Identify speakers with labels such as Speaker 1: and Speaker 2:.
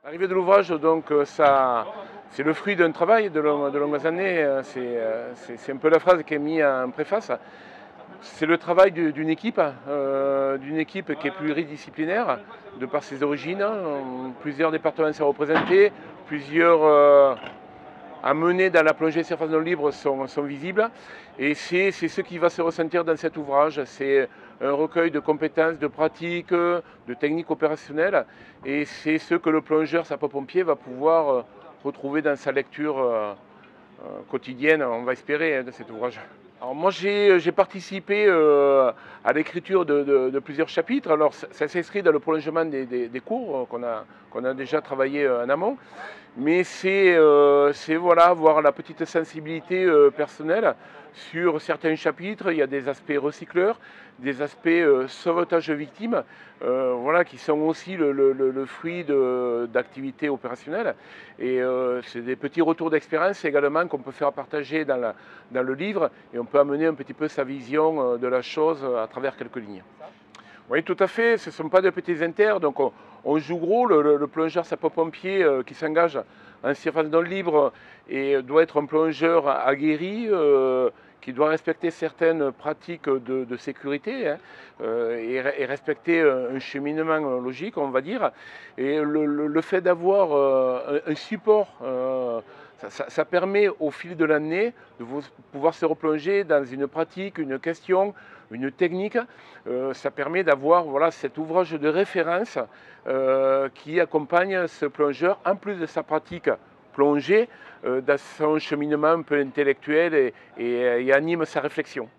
Speaker 1: L'arrivée de l'ouvrage, donc, c'est le fruit d'un travail de longues années. C'est un peu la phrase qui est mise en préface. C'est le travail d'une équipe qui est pluridisciplinaire, de par ses origines. Plusieurs départements sont représentés, plusieurs amenés dans la plongée surface dans le libre sont visibles. Et c'est ce qui va se ressentir dans cet ouvrage. C'est un recueil de compétences, de pratiques, de techniques opérationnelles. Et c'est ce que le plongeur sapeur-pompier va pouvoir retrouver dans sa lecture quotidienne, on va espérer, de cet ouvrage. Alors moi j'ai participé à l'écriture de plusieurs chapitres. Alors ça s'inscrit dans le prolongement des cours qu'on a déjà travaillé en amont. Mais c'est voilà, avoir la petite sensibilité personnelle sur certains chapitres. Il y a des aspects recycleurs, des aspects sauvetage victimes, voilà, qui sont aussi le fruit d'activités opérationnelles. Et c'est des petits retours d'expérience également qu'on peut faire partager dans le livre, et on peut amener un petit peu sa vision de la chose à travers quelques lignes. Oui, tout à fait, ce ne sont pas de petits inters, donc on joue gros. Le plongeur sapeur-pompier qui s'engage en surface dans le libre et doit être un plongeur aguerri, qui doit respecter certaines pratiques de sécurité, hein, et respecter un cheminement logique, on va dire. Et le fait d'avoir un support, ça permet au fil de l'année de pouvoir se replonger dans une pratique, une question, une technique. Ça permet d'avoir, voilà, cet ouvrage de référence qui accompagne ce plongeur, en plus de sa pratique plongée, dans son cheminement un peu intellectuel et anime sa réflexion.